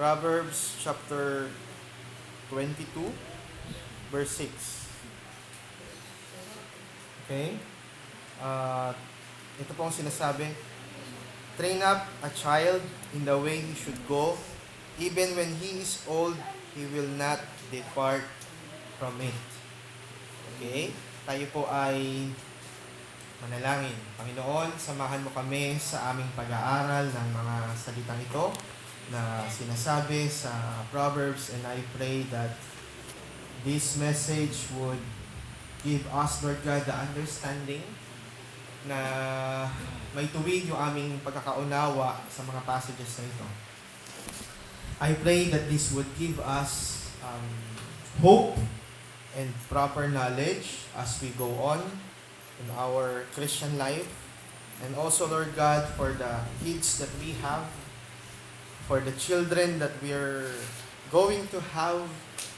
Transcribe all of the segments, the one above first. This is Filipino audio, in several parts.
Proverbs chapter 22, verse 6. Okay? Ito po ang sinasabi. Train up a child in the way he should go. Even when he is old, he will not depart from it. Okay? Tayo po ay manalangin. Panginoon, samahan mo kami sa aming pag-aaral ng mga salitang ito na sinasabi sa Proverbs, and I pray that this message would give us, Lord God, the understanding na may tuwid yung aming pagkakaunawa sa mga passages na ito. I pray that this would give us hope and proper knowledge as we go on in our Christian life. And also, Lord God, for the kids that we have, for the children that we are going to have,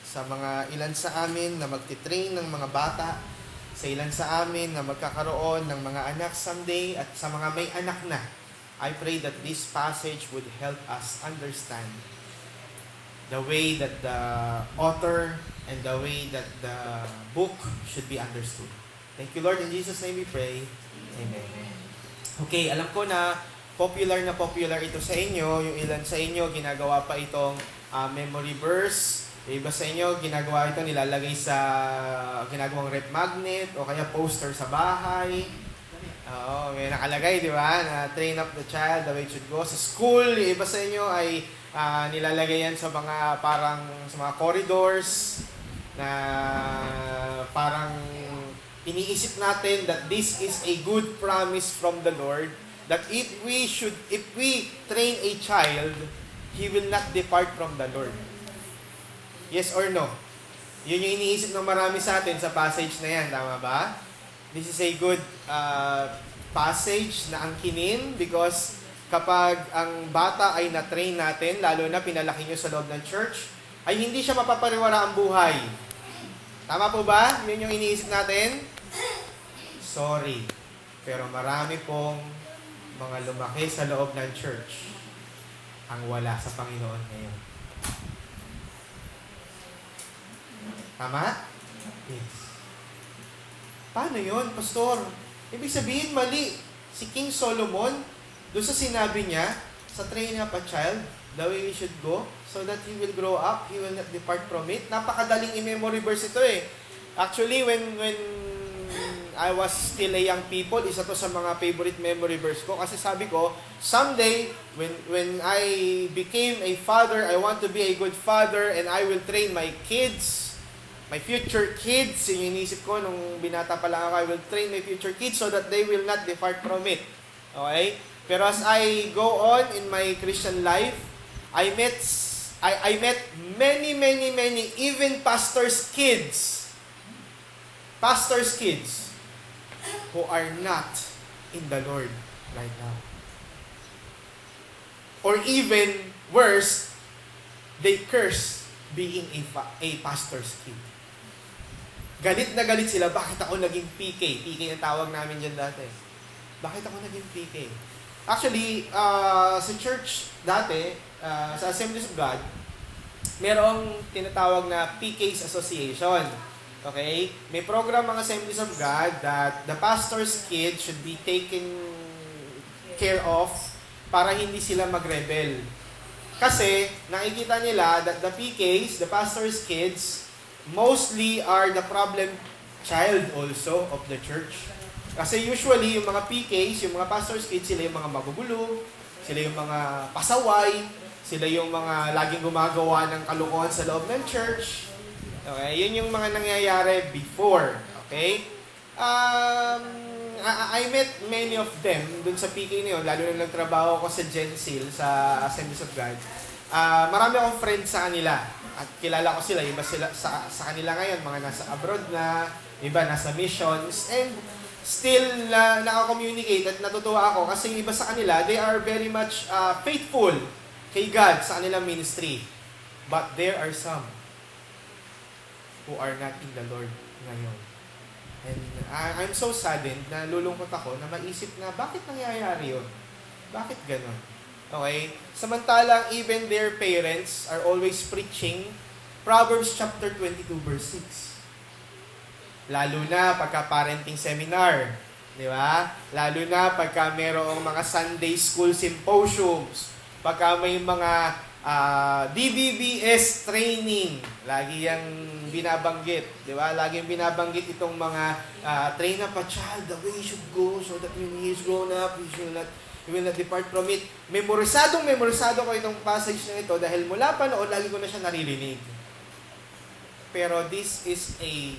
sa mga ilan sa amin na magtitrain ng mga bata, sa ilan sa amin na magkakaroon ng mga anak someday, at sa mga may anak na, I pray that this passage would help us understand the way that the author and the way that the book should be understood. Thank you, Lord. In Jesus' name we pray. Amen. Okay, alam ko na popular ito sa inyo. Yung ilan sa inyo, ginagawa pa itong memory verse. Yung iba sa inyo, ginagawa ito, nilalagay sa ginagawang rep magnet o kaya poster sa bahay. Oo, may nakalagay, di ba? Na train up the child the way it should go. Sa school, yung iba sa inyo ay nilalagay yan sa mga parang sa mga corridors na parang iniisip natin that this is a good promise from the Lord, that if we train a child, he will not depart from the Lord. Yes or no? Yun yung iniisip ng marami sa atin sa passage na yan. Tama ba? This is a good passage na angkinin because kapag ang bata ay na-train natin, lalo na pinalaki nyo sa loob ng church, ay hindi siya mapapariwara ang buhay. Tama po ba? Yun yung iniisip natin? Sorry. Pero marami pong mga lumaki sa loob ng church ang wala sa Panginoon ngayon. Tama? Yes. Paano yun, Pastor? Ibig sabihin, mali. Si King Solomon, doon sa sinabi niya, sa train up a child, the way he should go, so that he will grow up, he will not depart from it. Napakadaling i-memory verse ito eh. Actually, when I was still a young people, isa to sa mga favorite memory verse ko. Kasi sabi ko, someday, when I became a father, I want to be a good father, and I will train my kids, my future kids, yung inisip ko nung binata pa lang ako, I will train my future kids so that they will not depart from it. Okay? Pero as I go on in my Christian life, I met many, even pastors' kids, who are not in the Lord right now. Or even worse, they curse being a pastor's kid. Galit na galit sila, bakit ako naging PK? PK ang tawag namin dyan dati. Bakit ako naging PK? Actually, sa church dati, sa Assemblies of God, merong tinatawag na PK's Association. Okay? May program ang Assemblies of God that the pastor's kids should be taken care of para hindi sila mag-rebel. Kasi, nakikita nila that the PKs, the pastor's kids, mostly are the problem child also of the church. Kasi usually, yung mga PKs, yung mga pastor's kids, sila yung mga magugulo, sila yung mga pasaway, sila yung mga laging gumagawa ng kalokohan sa loob ng church. Okay? Yun yung mga nangyayari before. Okay? I met many of them dun sa PK na yun, lalo na nagtrabaho ko sa Gensil, sa Assemblies of God. Marami akong friends sa kanila. At kilala ko sila, iba sila sa kanila ngayon, mga nasa abroad na, iba nasa missions, and still naka-communicate at natutuwa ako kasi yung iba sa kanila, they are very much faithful kay God sa kanilang ministry. But there are some who are not in the Lord ngayon. And I'm so saddened na lulungkot ako na maisip na bakit nangyayari yun? Bakit ganon? Okay? Samantalang even their parents are always preaching Proverbs chapter 22 verse 6. Lalo na pagka parenting seminar, di ba? Lalo na pagka mayroong mga Sunday school symposiums, pagka may mga DBBS training, lagi yang binabanggit, di ba? Lagi yung binabanggit itong mga train up a child the way he should go so that when he is grown up, he will not depart from it. Memorisado ko itong passage na ito dahil mula pa noon, lagi ko na siya naririnig. Pero this is a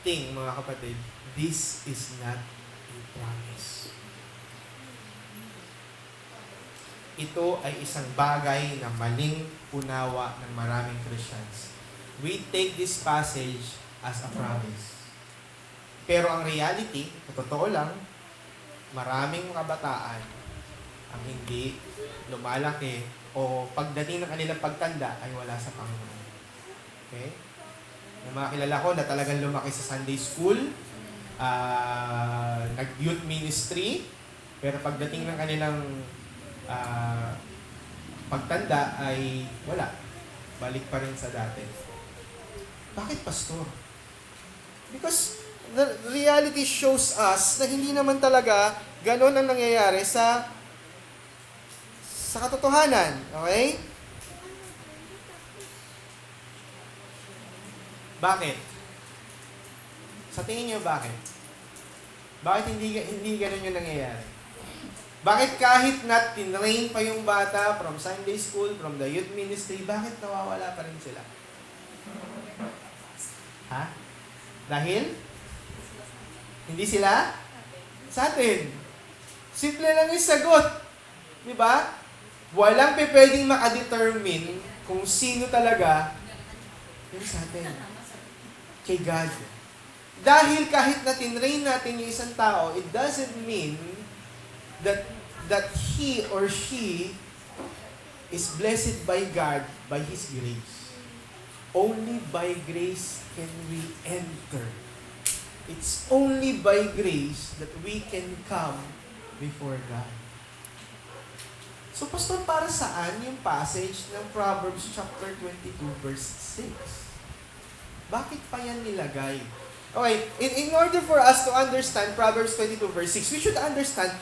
thing, mga kapatid. This is not a promise. Ito ay isang bagay na maling unawa ng maraming Christians. We take this passage as a promise. Pero ang reality, sa totoo lang, maraming kabataan ang hindi lumalaki o pagdating ng kanilang pagtanda ay wala sa Panginoon. Okay? Yung mga kilala ko na talagang lumaki sa Sunday school, nag-youth ministry, pero pagdating ng kanilang pagtanda ay wala. Balik pa rin sa dati. Bakit, pastor? Because the reality shows us na hindi naman talaga ganon ang nangyayari sa katotohanan. Okay? Bakit? Sa tingin niyo bakit? Bakit hindi ganon yung nangyayari? Bakit kahit na tinrain pa yung bata from Sunday school, from the youth ministry, bakit nawawala pa rin sila? Ha? Dahil? Hindi sila? Sa atin. Simple lang yung sagot. Diba? Walang pwedeng makadetermine kung sino talaga yung sa atin. Kay God. Dahil kahit na tinrain natin yung isang tao, it doesn't mean that he or she is blessed by God by His grace. Only by grace can we enter. It's only by grace that we can come before God. So, pastor, para saan yung passage ng Proverbs chapter 22 verse 6? Bakit pa yan nilagay? Okay, in order for us to understand Proverbs 22 verse 6, we should understand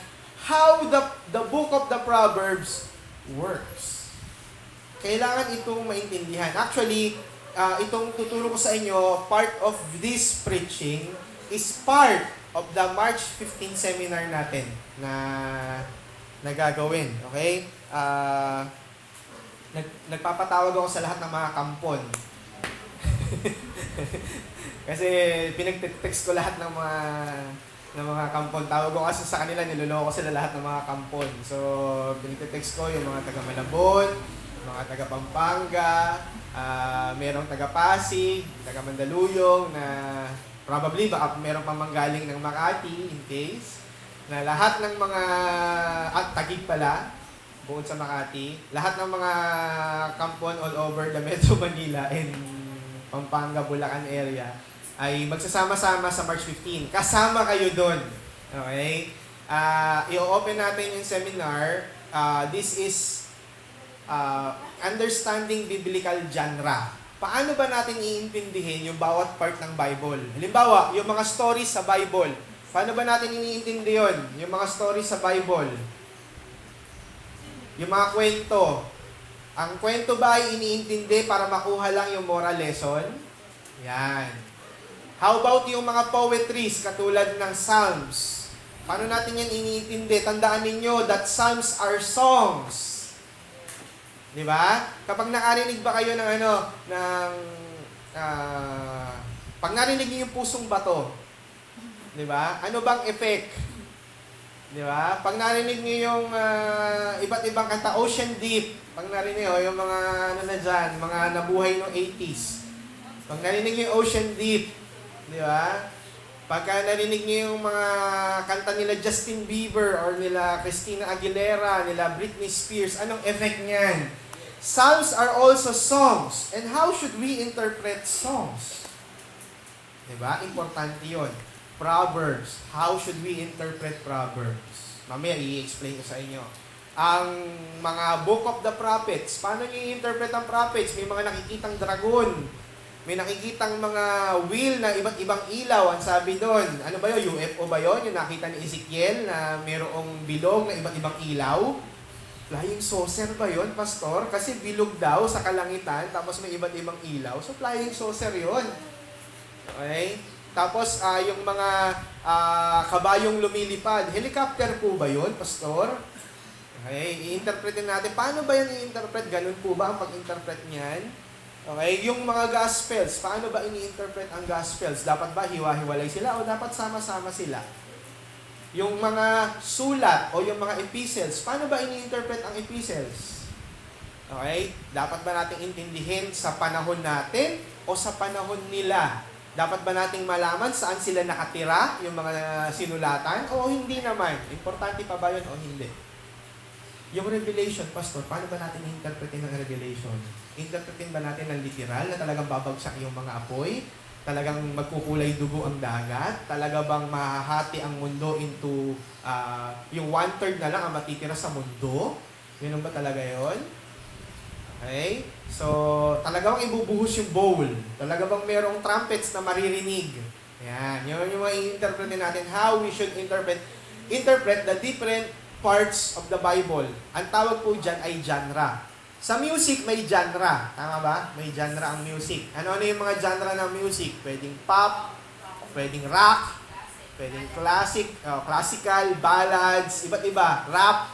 how the book of the Proverbs works. Kailangan itong maintindihan. Actually, itong tuturo ko sa inyo, part of this preaching is part of the March 15 seminar natin na gagawin. Okay? Nagpapatawag ako sa lahat ng mga kampon. Kasi pinag-text ko lahat ng mga kampon. Tawag ko kasi sa kanila, niloloko sila lahat ng mga kampon. So, pinag-text ko yung mga taga Malabon, mga taga Pampanga, merong taga Pasig, taga Mandaluyong, na probably baka merong pamanggaling ng Makati in case, na lahat ng mga, Taguig pala, bukod sa Makati, lahat ng mga kampon all over the Metro Manila and Pampanga, Bulacan area, ay magsasama-sama sa March 15. Kasama kayo doon. Okay? I-open natin yung seminar. This is Understanding Biblical Genre. Paano ba natin iintindihin yung bawat part ng Bible? Halimbawa, yung mga stories sa Bible. Paano ba natin iniintindi yun? Yung mga stories sa Bible. Yung mga kwento. Ang kwento ba ay iniintindi para makuha lang yung moral lesson? Yan. How about yung mga poetries katulad ng Psalms? Paano natin yan iniintindi? Tandaan ninyo that Psalms are songs. Di ba? Kapag nakarinig ba kayo ng pag narinig niyo yung pusong bato, di ba? Ano bang effect? Di ba? Pag narinig niyo yung iba't ibang kanta, Ocean Deep, pag narinig niyo yung mga mga nabuhay noong 80s. Pag narinig niyo yung Ocean Deep, di ba? Pagka narinig niyo yung mga kanta nila Justin Bieber or nila Christina Aguilera, nila Britney Spears, anong effect niyan? Psalms are also songs. And how should we interpret songs? Di ba? Importante yun. Proverbs. How should we interpret Proverbs? Mamaya i-explain ko sa inyo. Ang mga book of the prophets, paano niyo i-interpret ang prophets? May mga nakikitang dragon, may nakikitang mga wheel na iba't ibang ilaw. Ang sabi doon, ano ba yun? UFO ba yun? Yung nakita ni Ezekiel na mayroong bilog na iba't ibang ilaw? Flying saucer ba yun, Pastor? Kasi bilog daw sa kalangitan, tapos may iba't ibang ilaw. So, flying saucer yun. Okay? Tapos, yung mga kabayong lumilipad, helicopter po ba yun, Pastor? Okay, i-interpretin natin. Paano ba yan i-interpret? Ganun po ba ang pag-interpret niyan? Okay, yung mga Gospels, paano ba ini-interpret ang Gospels? Dapat ba hiwa-hiwalay sila o dapat sama-sama sila? Yung mga sulat o yung mga epistles, paano ba ini-interpret ang epistles? Okay, dapat ba nating intindihin sa panahon natin o sa panahon nila? Dapat ba nating malaman saan sila nakatira, yung mga sinulatan, o hindi naman? Importante pa ba yun o hindi? Yung Revelation, Pastor, paano ba natin i-interpretin ang Revelation? Interpretin ba natin ng literal na talagang babagsak yung mga apoy? Talagang magkukulay dugo ang dagat? Talaga bang mahahati ang mundo into yung 1/3 na lang ang matitira sa mundo? Yun ba talaga yon? Okay? So, talaga bang ibubuhos yung bowl? Talaga bang merong trumpets na maririnig? Yan. Yun yung i-interpretin natin. How we should interpret the different parts of the Bible. Ang tawag po dyan ay genre. Sa music, may genre. Tama ba? May genre ang music. Ano yung mga genre ng music? Pwedeng pop, pwedeng rock, pwedeng classical, ballads, iba't iba, rap,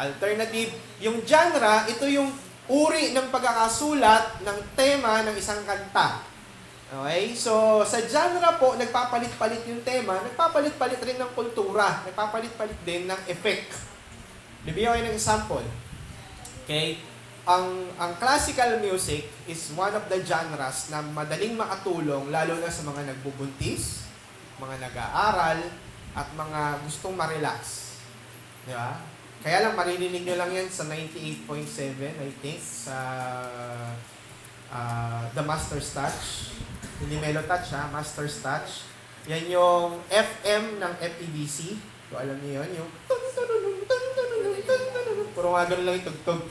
alternative. Yung genre, ito yung uri ng pagkakasulat ng tema ng isang kanta. Okay? So, sa genre po, nagpapalit-palit yung tema, nagpapalit-palit rin ng kultura, nagpapalit-palit din ng effect. Bibigyan ko ng example. Okay? Ang classical music is one of the genres na madaling makatulong, lalo na sa mga nagbubuntis, mga nag-aaral, at mga gustong ma-relax. Di ba? Kaya lang, maririnig nyo lang yan sa 98.7, I think, sa The Master's Touch. Hindi Melo Touch, Master's Touch. Yan yung FM ng FEBC. So, alam niyo yun, yung puro nga ganun lang yung tugtog.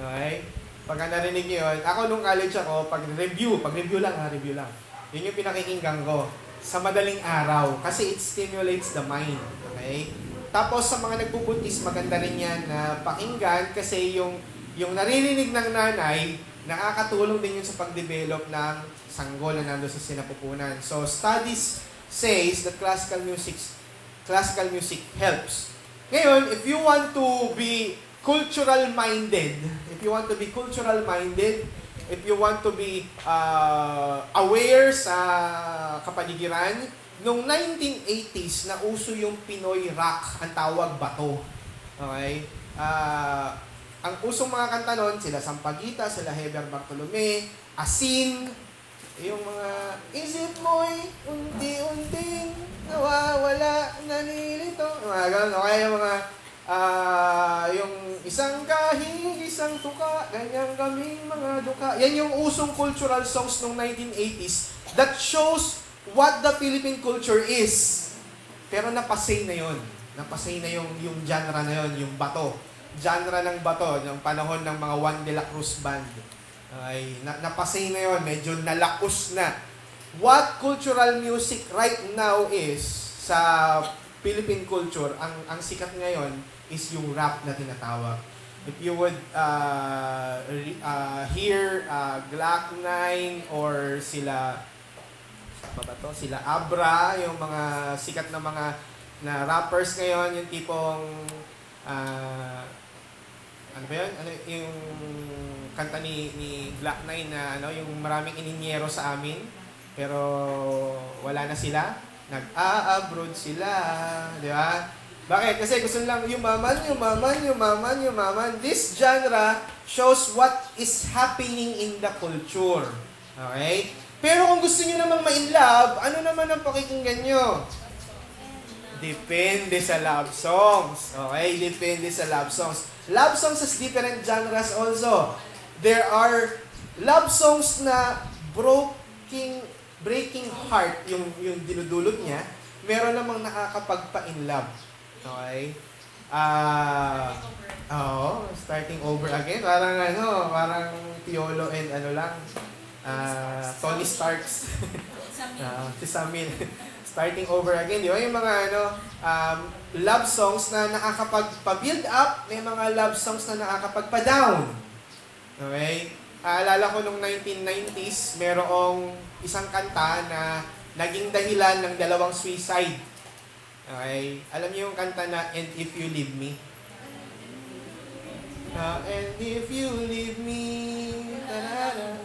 Okay? Pagka narinig niyo yun, ako nung college ako, review lang. Yun yung pinakikinggan ko sa madaling araw kasi it stimulates the mind. Okay? Tapos sa mga nagbubuntis, maganda rin yan na pakinggan kasi yung naririnig ng nanay, nakakatulong din yun sa pag-develop ng sanggol na nando sa sinapupunan. So, studies says that classical music helps. Ngayon, if you want to be cultural-minded, if you want to be aware sa kapaligiran, noong 1980s, na uso yung Pinoy rock, ang tawag bato. Okay? Ang usong mga kanta nun, sila Sampaguita, sila Heber Bartolome, Asin, yung mga isip mo'y unti-unting nawawala, nanilito. Mga ganun, okay? Yung mga yung isang kahig, isang tuka, ganyan kaming mga duka. Yan yung usong cultural songs noong 1980s that shows what the Philippine culture is. Pero napasay na yon. Napasay na yung genre na yon, yung bato. Genre ng bato, yung panahon ng mga Juan de la Cruz Band. Ay, napasay na yon, medyo nalakus na. What cultural music right now is sa Philippine culture, ang sikat ngayon is yung rap na tinatawag. If you would hear Glock 9 or sila Abra, yung mga sikat na mga na rappers ngayon, yung tipong ano ba yun? Ano yung kanta ni Glock 9 na yung maraming ininyero sa amin pero wala na sila, nag-a-abroad sila, di ba? Bakit? Kasi gusto lang yumaman. This genre shows what is happening in the culture. Okay? Pero kung gusto niyo namang ma-inlove, ano naman ang pakikinggan nyo? Depende sa love songs. Okay? Depende sa love songs. Love songs has different genres also. There are love songs na breaking heart, yung dinudulot niya. Meron namang nakakapagpa-in love. Okay? Starting over again. Parang Piolo and Tony Starks. Si Samin. Starting over again, di ba? Yung mga love songs na nakakapagpa-build up, may mga love songs na nakakapagpa-down. Okay? Aalala ko nung 1990s, merong isang kanta na naging dahilan ng dalawang suicide. Okay? Alam niyo yung kanta na And If You Leave Me? And if you leave me,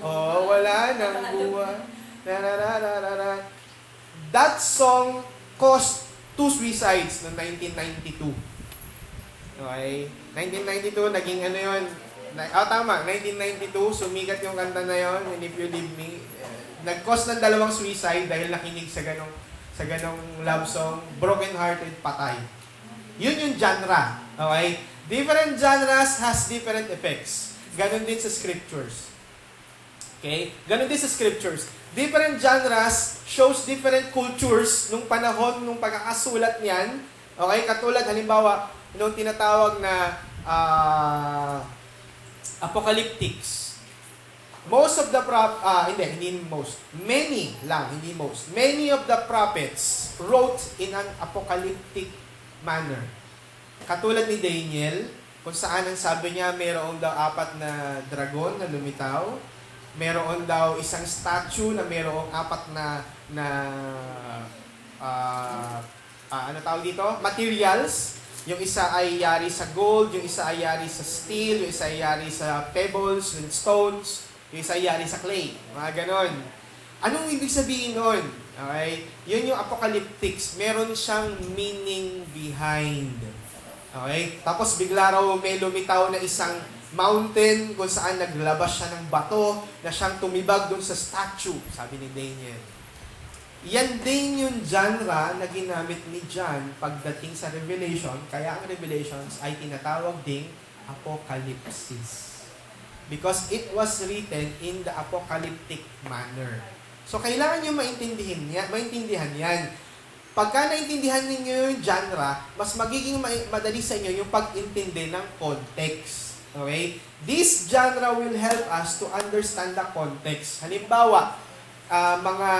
wala nang buwan. That song caused 2 suicides noong 1992. Okay? 1992, naging yun. Tama, 1992, sumikat yung kanta na yun, And If You Leave Me. Nag-cause ng 2 suicide dahil nakinig sa ganong love song, broken-hearted, patay. Yun yung genre. Okay? Different genres has different effects. Ganon din sa scriptures. Okay? Ganon din sa scriptures. Different genres shows different cultures nung panahon, nung pagkakasulat niyan. Okay? Katulad, halimbawa, nung tinatawag na apocalyptics. Most of the Many of the prophets wrote in an apocalyptic manner. Katulad ni Daniel, kung saan ang sabi niya, mayroon daw 4 na dragon na lumitaw, mayroon daw isang statue na mayroong 4 materials. Yung isa ay yari sa gold, yung isa ay yari sa steel, yung isa ay yari sa pebbles and stones, yung isa ay yari sa clay. Mga ganon. Anong ibig sabihin nun? Okay? Yun yung apocalyptics. Meron siyang meaning behind. Okay? Tapos bigla raw may lumitaw na isang mountain kung saan naglabas siya ng bato na siyang tumibag dun sa statue, sabi ni Daniel. Yan din yung genre na ginamit ni John pagdating sa Revelation, kaya ang Revelations ay tinatawag ding Apocalypsis. Because it was written in the apocalyptic manner. So kailangan nyo maintindihan yan. Pagka naintindihan ninyo yung genre, mas magiging madali sa inyo yung pag-intindi ng context. Okay? This genre will help us to understand the context. Halimbawa, mga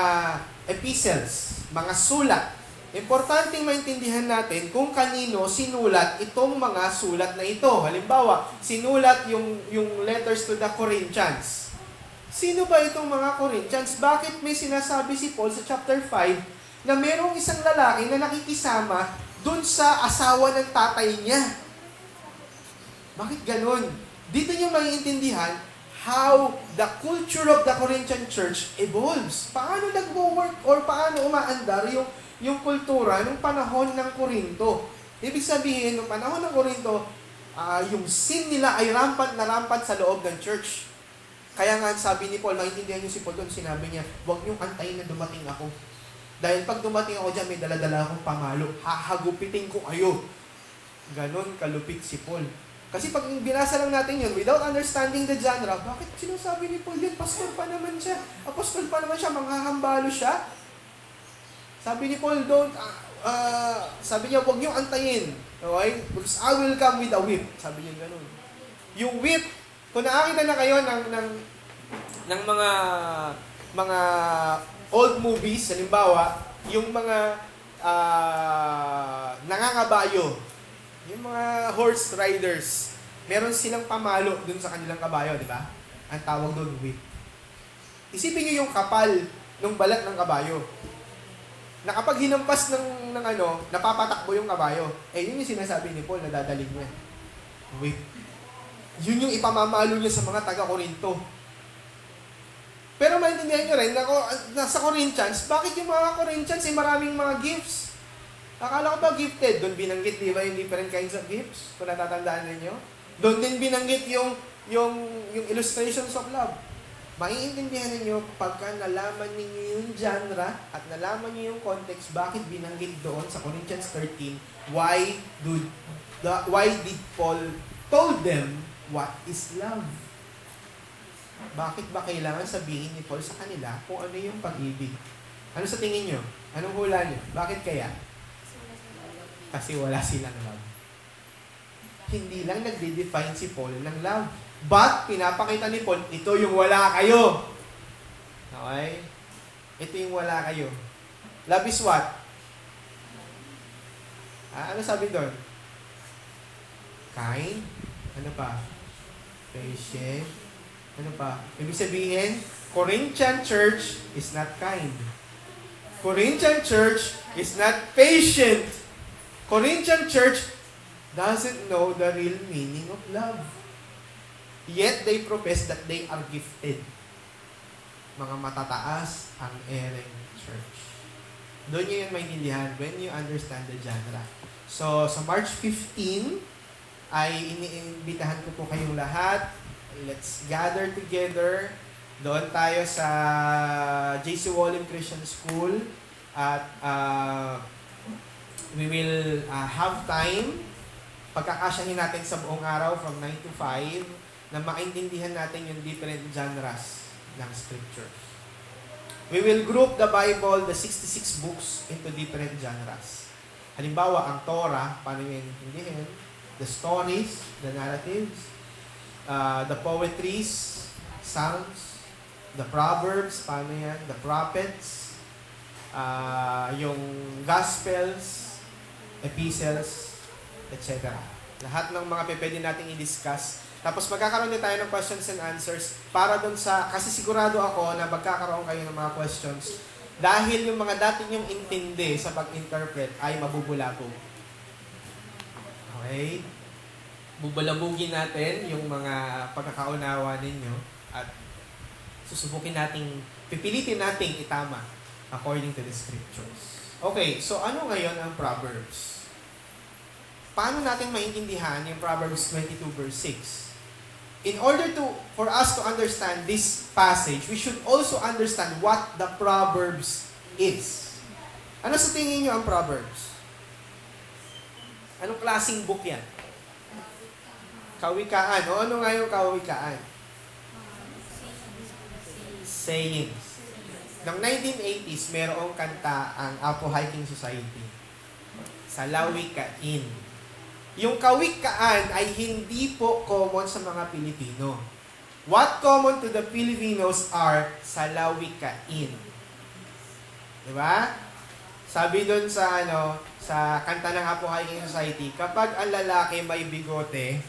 epistles, mga sulat. Importanteng maintindihan natin kung kanino sinulat itong mga sulat na ito. Halimbawa, sinulat yung letters to the Corinthians. Sino ba itong mga Corinthians? Bakit may sinasabi si Paul sa chapter 5 na merong isang lalaki na nakikisama dun sa asawa ng tatay niya? Bakit ganun? Dito niyo maiintindihan how the culture of the Corinthian church evolves. Paano nagwo-work or paano umaandar yung kultura ng panahon ng Korinto. Ibig sabihin, ng panahon ng Korinto, yung sin nila ay rampant na rampant sa loob ng church. Kaya nga sabi ni Paul, maintindihan niyo si Paul doon, sinabi niya, huwag niyong antayin na dumating ako. Dahil pag dumating ako dyan, may daladala akong pamalo. Hahagupitin ko kayo. Ganon kalupit si Paul. Kasi pag binasa lang natin yun, without understanding the genre, bakit sinasabi ni Paul yun? Pastor pa naman siya. Apostol pa naman siya, manghahambalo siya. Sabi ni Paul, sabi niya, huwag niyong antayin. Okay? Because I will come with a whip. Sabi niya gano'n. Yung whip, kung nakakita na kayo ng mga old movies, halimbawa, yung mga nangangabayo, yung mga horse riders, meron silang pamalo dun sa kanilang kabayo, di ba? Ang tawag doon, whip. Isipin niyo yung kapal ng balat ng kabayo. Na kapag hinampas ng napapatakbo yung kabayo, yun yung sinasabi ni Paul na dadaling niya. Whip. Yun yung ipamamalo niya sa mga taga-Korinto. Pero maintindihan nyo rin, nasa Corinthians, bakit yung mga Corinthians ay maraming mga gifts? Akala ko ba gifted? Doon binanggit, di ba, yung different kinds of gifts? Kung natatandaan ninyo. Doon din binanggit yung illustrations of love. Maiintindihan ninyo pagka nalaman ninyo yung genre at nalaman niyo yung context, bakit binanggit doon sa Corinthians 13, why did Paul told them what is love? Bakit ba kailangan sabihin ni Paul sa kanila kung ano yung pag-ibig? Ano sa tingin nyo? Anong hula nyo? Bakit kaya? Kasi wala silang love. hindi lang nagde-define si Paul ng love. But, pinapakita ni Paul, ito yung wala kayo. Okay? Ito yung wala kayo. Love is what? Ano sabi doon? Kind? Ano pa? Patient? Ano pa? Ibig sabihin, Corinthian church is not kind. Corinthian church is not patient. Corinthian church doesn't know the real meaning of love. Yet they profess that they are gifted. Mga matataas ang ereng church. Doon nyo yun maintindihan when you understand the genre. So, sa March 15, ay iniimbitahan ko po kayong lahat. Let's gather together. Doon tayo sa J.C. Wallim Christian School. At we will have time. Pagkakasyahin natin sa buong araw from 9 to 5 na maintindihan natin yung different genres ng scriptures. We will group the Bible, the 66 books, into different genres. Halimbawa, ang Torah, paano yung intindihin? The stories, the narratives, the poetries, Psalms, the Proverbs, paano yan? The prophets, yung Gospels, Epistles, etc. Lahat ng mga pwede nating i-discuss. Tapos magkakaroon din tayo ng questions and answers para dun sa, kasi sigurado ako na magkakaroon kayo ng mga questions dahil yung mga dati nyong intindi sa pag-interpret ay mabubulabog. Okay? Bubulabugin natin yung mga pagkakaunawa ninyo at susubukin nating, pipilitin nating itama according to the scriptures. Okay, so ano ngayon ang Proverbs? Paano natin maintindihan yung Proverbs 22 verse 6? In order for us to understand this passage, we should also understand what the Proverbs is. Ano sa tingin nyo ang Proverbs? Anong klaseng book yan? Kawikaan. O ano nga yung kawikaan? Sayings. Noong 1980s, merong kanta ang Apo Hiking Society. Salawikain. Yung kawikaan ay hindi po common sa mga Pilipino. What common to the Filipinos are salawikain. Diba? Sabi doon sa sa kanta ng Apo Hiking Society, kapag ang lalaki may bigote,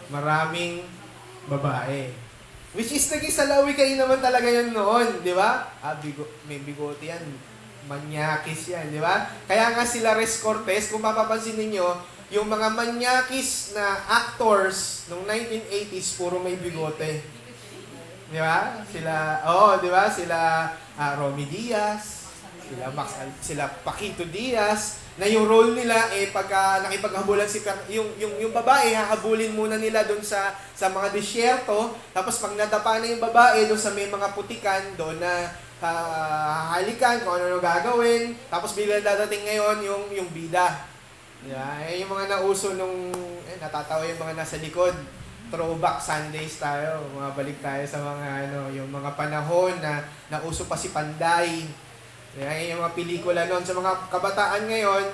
maraming babae. Which is naging salawikain naman talaga yun noon, di ba? May bigote yan. Manyakis yan, di ba? Kaya nga sila Res Cortez, kung mapapansin ninyo, yung mga manyakis na actors noong 1980s, puro may bigote. Di ba? Di ba? Sila Romy Diaz, sila Paquito Diaz, na yung role nila, pagka nakipaghabulan yung babae, hahabulin muna nila doon sa mga disyerto, tapos pag nadapa na yung babae, doon sa may mga putikan, doon na halikan kung ano gagawin, tapos biglang dadating ngayon yung bida. Yeah, yung mga nauso nung natatawa yung mga nasa likod. Throwback Sundays tayo, balik tayo sa mga yung mga panahon na nauso pa si Panday. Yeah, yung mga pelikula noon sa mga kabataan ngayon,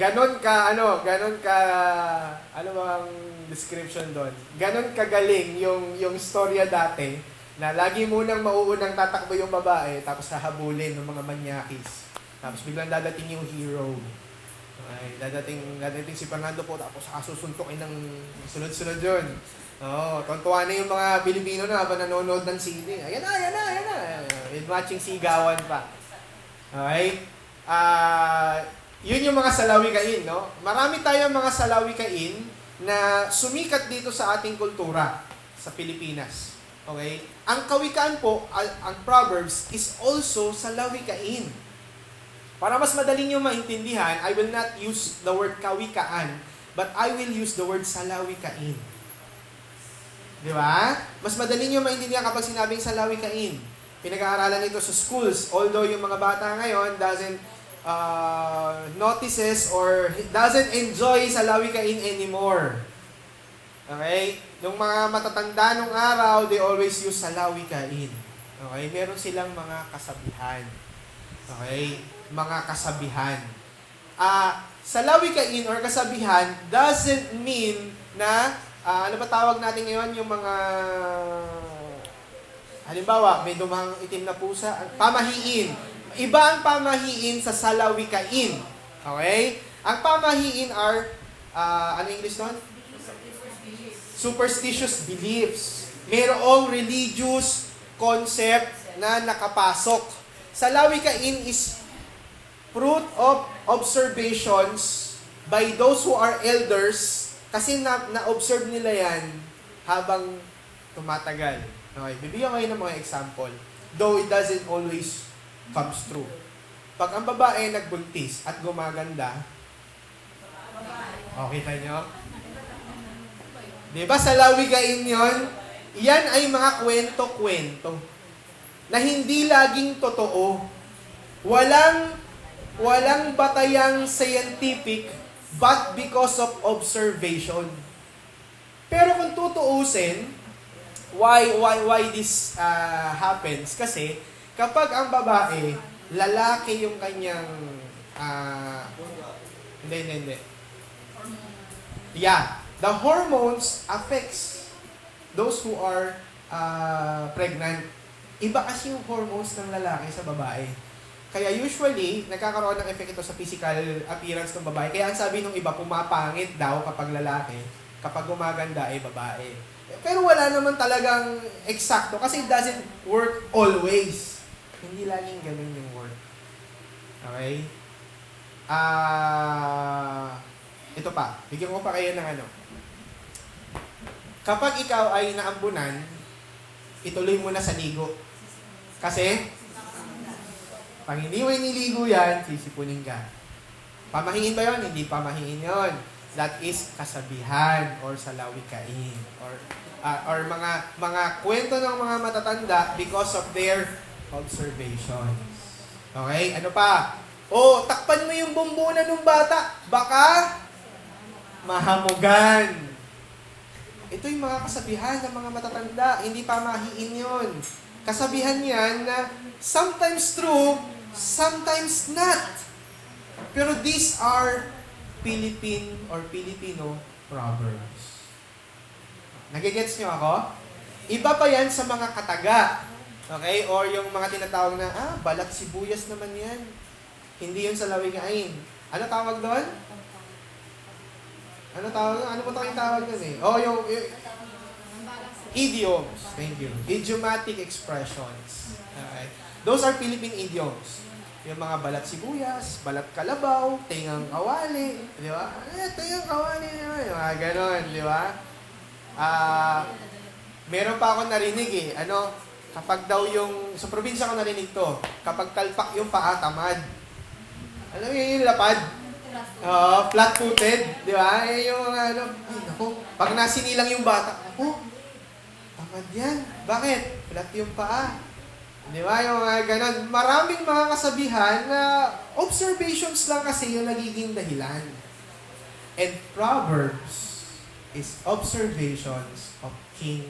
ganon ka ano bang description doon? Ganon kagaling yung storya dati na lagi munang mauunang tatakbo yung babae, tapos hahabulin ng mga manyakis. Tapos biglang dadating yung hero. Okay, dadating si Fernando po, tapos susuntukin ng sunod-sunod yun. Tontuwa na yung mga Pilipino na habang nanonood ng sine. Ayan na. With matching sigawan pa. Okay? Yun yung mga salawikain, no? Marami tayong mga salawikain na sumikat dito sa ating kultura sa Pilipinas. Okay? Ang kawikaan po, ang Proverbs, is also salawikain. Para mas madaling nyo maintindihan, I will not use the word kawikaan, but I will use the word salawikain. Di ba? Mas madaling nyo maintindihan kapag sinabing salawikain. Pinag-aaralan ito sa schools, although yung mga bata ngayon doesn't notices or doesn't enjoy salawikain anymore. Okay? Nung mga matatanda nung araw, they always use salawikain. Okay? Meron silang mga kasabihan. Okay? Mga kasabihan. salawikain or kasabihan doesn't mean na, ano ba tawag natin ngayon, yung mga, halimbawa, may dumang itim na pusa, pamahiin. Iba ang pamahiin sa salawikain. Okay? Ang pamahiin are, ano English nun? Superstitious beliefs. Mayroong religious concept na nakapasok. Salawikain is fruit of observations by those who are elders kasi na-observe nila yan habang tumatagal. Okay, bibigyan ko kayo ng mga example. Though it doesn't always comes true. Pag ang babae nagbuntis at gumaganda, okay tayo nyo? Diba sa lawikain yon? Yan ay mga kwento-kwento na hindi laging totoo. Walang batayang scientific but because of observation. Pero kung tutuusin, why this happens? Kasi kapag ang babae, lalaki yung kanyang hindi. Yeah, the hormones affects those who are pregnant. Iba kasi yung hormones ng lalaki sa babae. Kaya usually, nagkakaroon ng effect ito sa physical appearance ng babae. Kaya ang sabi ng iba, pumapangit daw kapag lalaki, kapag gumaganda ay babae. Pero wala naman talagang eksakto kasi it doesn't work always. Hindi laging ganun yung work. Okay? Ito pa. Bigyan ko pa kayo ng ano. Kapag ikaw ay naambunan, ituloy mo na sa ligo. Kasi, pag hindi mo iniligo yan, sisipunin ka. Pamahiin ba yun? Hindi pamahiin yun. That is kasabihan or salawikain or mga kwento ng mga matatanda because of their observations. Okay? Ano pa? Takpan mo yung bumbunan ng bata. Baka mahamugan. Ito yung mga kasabihan ng mga matatanda. Hindi pamahiin yun. Kasabihan yan na sometimes true, sometimes not. Pero these are Philippine or Filipino proverbs. Nagigets nyo ako? Iba pa yan sa mga kataga. Okay? Or yung mga tinatawag na, balat sibuyas naman yan. Hindi yun sa lawikain. Ano tawag doon? Ano po tayong tawag doon eh? Yung idioms. Thank you. Idiomatic expressions. Okay. Those are Philippine idioms. Yung mga balat sibuyas, balat kalabaw, tingang kawali, di ba? Tingang kawali naman. Yung mga ganon, di ba? Meron pa ako narinig eh. Kapag daw sa probinsya ko narinig to, kapag talpak yung paa, tamad. Alam mo yung lapad? Flat-footed, di ba? Yung ay naku, pag nasinilang yung bata, tamad yan. Bakit? Flat yung paa. Di ba? Yung ganon. Maraming mga kasabihan na observations lang kasi yung nagiging dahilan. And Proverbs is observations of King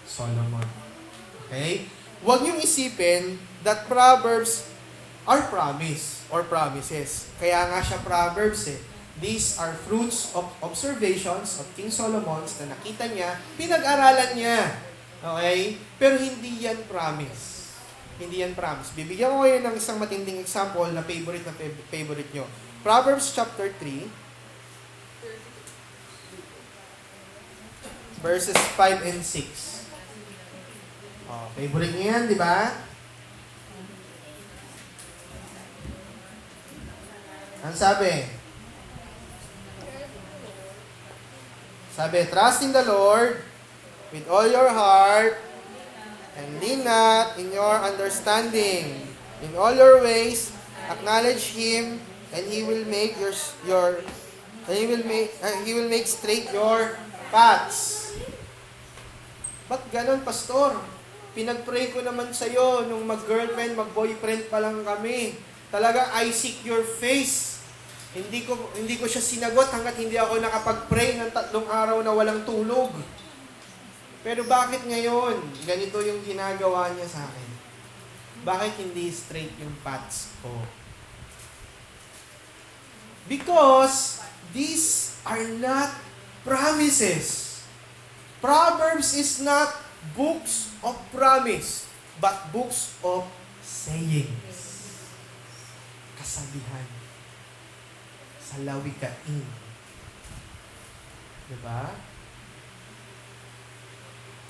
Solomon. Okay? Huwag niyong isipin that Proverbs are promise or promises. Kaya nga siya Proverbs eh. These are fruits of observations of King Solomon na nakita niya, pinag-aralan niya. Okay? Pero hindi yan promise. Hindi yan promise. Bibigyan ko kayo ng isang matinding example na favorite nyo. Proverbs chapter 3, verses 5 and 6. Favorite nyo yan, di ba? Ang sabi? Trust in the Lord with all your heart and lean not in your understanding. In all your ways, acknowledge Him, and He will make He will make straight your paths. Ba't ganun, pastor? Pinag-pray ko naman sa'yo nung mag-girlfriend, mag-boyfriend pa lang kami. Talaga, I seek your face. Hindi ko siya sinagot hanggat hindi ako nakapag-pray ng 3 araw na walang tulog. Pero bakit ngayon, ganito yung ginagawa niya sa akin? Bakit hindi straight yung paths ko? Because these are not promises. Proverbs is not books of promise, but books of sayings. Kasabihan. Salawikain. Diba?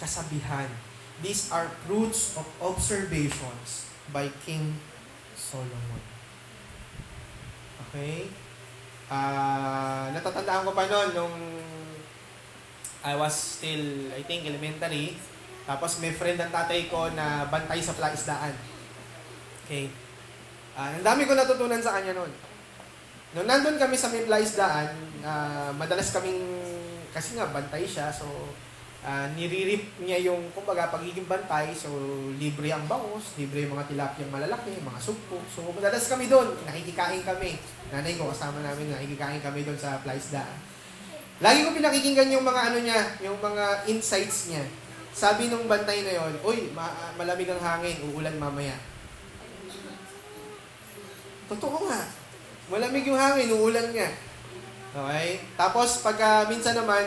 Kasabihan. These are fruits of observations by King Solomon. Okay? Natatandaan ko pa noon nung I was still, I think, elementary. Tapos may friend ng tatay ko na bantay sa plaisdaan. Okay? Ang dami ko natutunan sa kanya noon. Nung nandun kami sa may plaisdaan, madalas kaming, kasi nga bantay siya, so nire-rip niya yung, kumbaga, pagiging bantay, so libre ang bangus, libre yung mga tilapiyang malalaki, mga sugpo. So madalas kami doon, nakikikain kami. Nanay ko kasama namin, nakikikain kami doon sa plaisdaan. Lagi ko pinakikinggan yung mga ano niya, yung mga insights niya. Sabi nung bantay na yon, "Uy, malamig ang hangin, uulan mamaya." Totoo nga. Malamig yung hangin, uulan nga. Okay? Tapos pag minsan naman,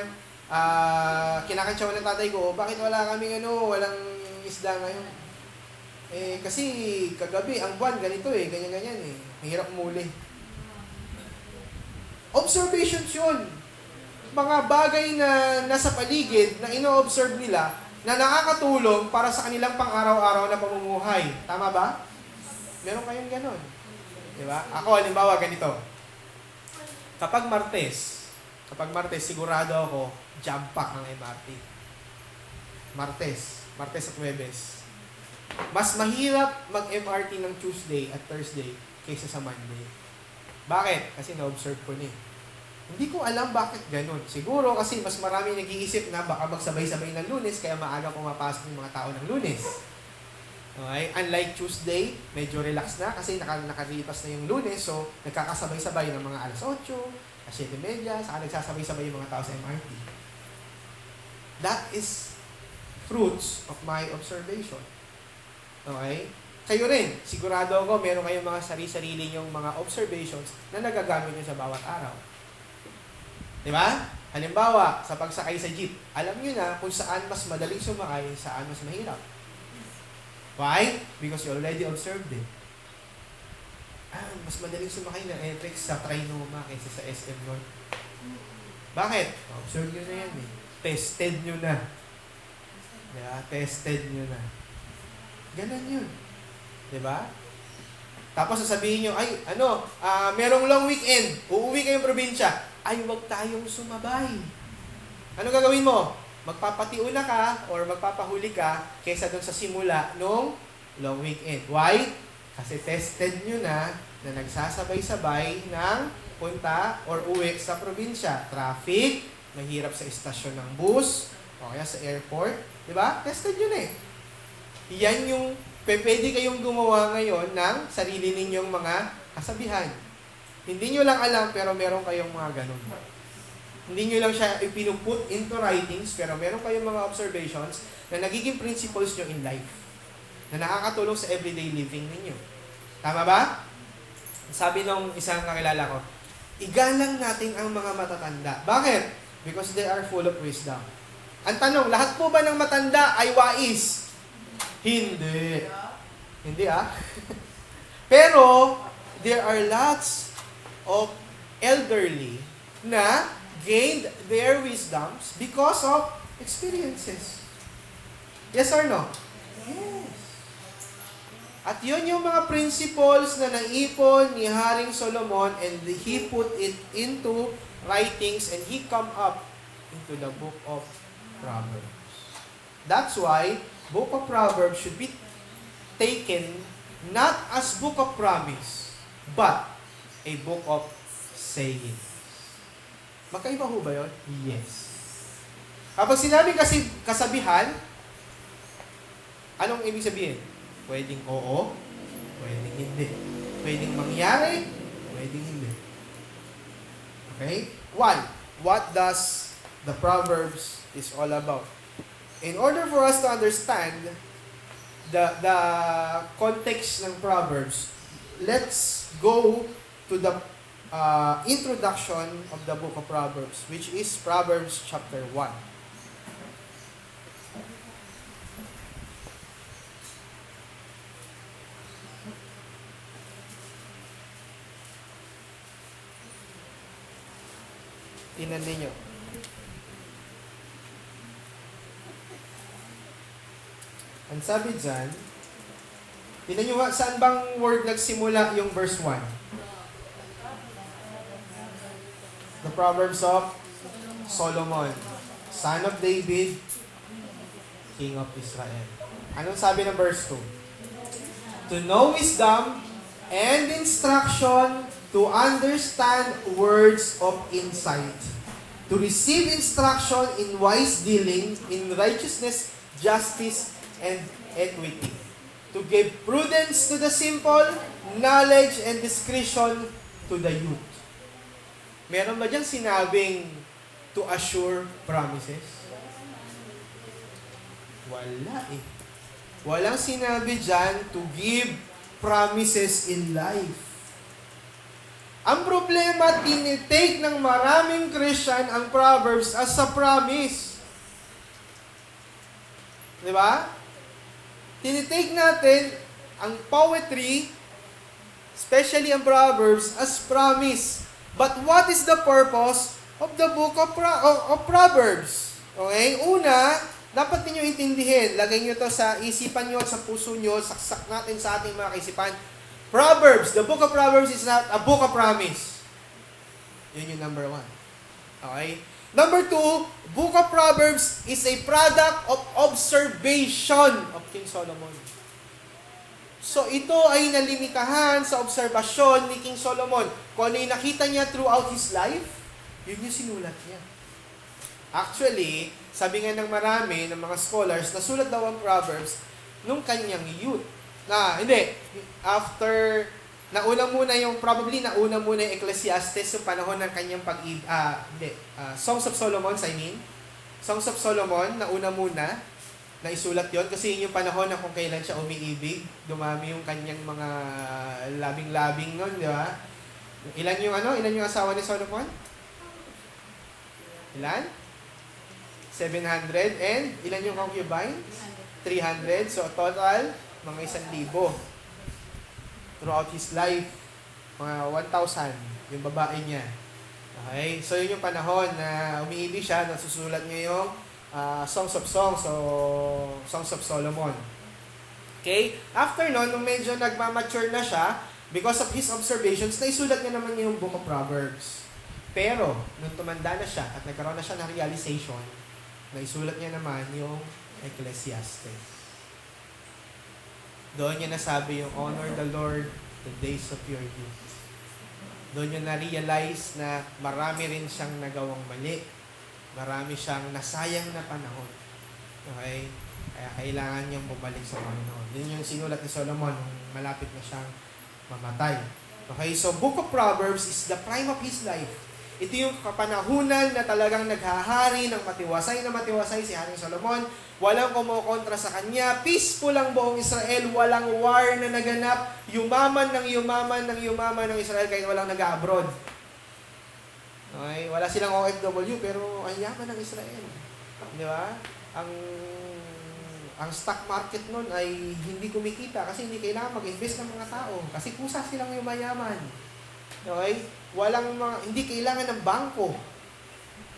kinakantsawan ng tatay ko, "Bakit wala kaming walang isda ngayon?" Kasi kagabi, ang buwan, ganito ganyan-ganyan Mahirap umuli. Observations yun. Mga bagay na nasa paligid na ino-observe nila na nakakatulong para sa kanilang pang-araw-araw na pamumuhay. Tama ba? Meron kayong ganon. Diba? Ako, halimbawa, ganito. Kapag Martes, sigurado ako, jam pack ang MRT. Martes at Huwebes. Mas mahirap mag-MRT ng Tuesday at Thursday kaysa sa Monday. Bakit? Kasi na-observe ko Hindi ko alam bakit ganun. Siguro kasi mas marami nag-iisip na baka magsabay-sabay ng Lunes kaya maaga pumapasok yung mga tao ng Lunes. Okay? Unlike Tuesday, medyo relax na kasi nakalipas na yung Lunes, so nagkakasabay-sabay ng mga alas 8, alas 7:30, saka nagsasabay-sabay yung mga tao sa MRT. That is fruits of my observation. Okay? Kayo rin, sigurado ako meron kayong mga sarili-sarili yung mga observations na nagagamit nyo sa bawat araw. Diba? Halimbawa, sa pagsakay sa jeep, alam nyo na kung saan mas madaling sumakay, saan mas mahirap. Why? Because you already observed it. Mas madaling sumakay ng NLEX sa Trinoma kaysa sa SM North. Bakit? Observe nyo na yan Tested nyo na. Diba? Tested nyo na. Ganon yun. Diba? Tapos sasabihin nyo, merong long weekend, uuwi kayong probinsya. Ay, huwag tayong sumabay. Ano gagawin mo? Magpapatiula ka or magpapahuli ka kaysa doon sa simula nung long weekend. Why? Kasi tested nyo na nagsasabay-sabay ng punta or uwi sa probinsya. Traffic, mahirap sa istasyon ng bus, o kaya sa airport. Diba? Tested nyo na Yan yung pwede kayong gumawa ngayon ng sarili ninyong mga kasabihan. Hindi nyo lang alam, pero meron kayong mga ganun. Hindi nyo lang siya ipinuput into writings, pero meron kayong mga observations na nagiging principles nyo in life. Na nakakatulong sa everyday living ninyo. Tama ba? Sabi nung isang kakilala ko, igalang natin ang mga matatanda. Bakit? Because they are full of wisdom. Ang tanong, lahat po ba ng matanda ay wais? Hindi. Hindi Pero, there are lots of elderly na gained their wisdoms because of experiences. Yes or no? Yes. At yun yung mga principles na naipon ni Haring Solomon and he put it into writings and he come up into the book of Proverbs. That's why book of Proverbs should be taken not as book of promise, but a book of saying. Magkaiba ho ba yun? Yes. Kapag sinabi kasi kasabihan, anong ibig sabihin? Pwedeng oo, pwedeng hindi. Pwedeng mangyari, pwedeng hindi. Okay? One, what does the Proverbs is all about? In order for us to understand the context ng Proverbs, let's go to the introduction of the book of Proverbs, which is Proverbs chapter 1. Tingnan ninyo. Ang sabi dyan, tingnan nyo nga, saan bang word nagsimula yung verse 1? The Proverbs of Solomon, son of David, king of Israel. Anong sabi ng verse 2? To know wisdom and instruction, to understand words of insight, to receive instruction in wise dealing, in righteousness, justice, and equity, to give prudence to the simple, knowledge and discretion to the youth. Meron ba dyan sinabing to assure promises? Wala eh. Walang sinabi dyan to give promises in life. Ang problema, tinitake ng maraming Christian ang Proverbs as a promise. Di ba? Tinitake natin ang poetry, especially ang Proverbs, as promise. But what is the purpose of the book of Proverbs? Okay? Una, dapat niyo intindihin. Lagay niyo to sa isipan niyo at sa puso niyo. Saksak natin sa ating mga kaisipan. Proverbs, the book of Proverbs is not a book of promise. Yun yung number 1. Okay? Number 2, book of Proverbs is a product of observation of King Solomon. So ito ay nalimitahan sa obserbasyon ni King Solomon. Kung ano yung nakita niya throughout his life, yun yung sinulat niya. Actually, sabi nga ng marami, ng mga scholars, nasulat daw ang Proverbs nung kanyang youth. After, nauna muna yung Ecclesiastes, yung panahon ng kanyang Songs of Solomon, Songs of Solomon, nauna muna, na isulat yon kasi yun yung panahon na kung kailan siya umiibig, dumami yung kanyang mga labing-labing nun, di ba? Ilan yung asawa ni Solomon? Ilan? 700, and ilan yung concubines? 300, so total, mga 1,000. Throughout his life, mga 1,000, yung babae niya. Okay? So, yun yung panahon na umiibig siya, nasusulat niya yung Songs of Solomon. Okay? After nun, nung medyo nagmamature na siya, because of his observations, naisulat niya naman yung Book of Proverbs. Pero, nung tumanda na siya at nagkaroon na siya ng realization, naisulat niya naman yung Ecclesiastes. Doon niya nasabi yung honor the Lord the days of your youth. Doon niya na-realize na marami rin siyang nagawang mali. Marami siyang nasayang na panahon. Okay? Kaya kailangan niyang bumalik sa Panginoon. Yun yung sinulat ni Solomon nung malapit na siyang mamatay. Okay? So, Book of Proverbs is the prime of his life. Ito yung kapanahunan na talagang naghahari ng matiwasay na matiwasay si Haring Solomon. Walang kumukontra sa kanya. Peaceful ang buong Israel. Walang war na naganap. Yumaman ng Israel kahit walang nag-abroad. Okay? Wala silang OFW pero ang yaman ng Israel. Di ba? Ang stock market nun ay hindi kumikita kasi hindi kailangan mag-invest ng mga tao. Kasi kusa silang yumayaman. Okay? Hindi kailangan ng bangko.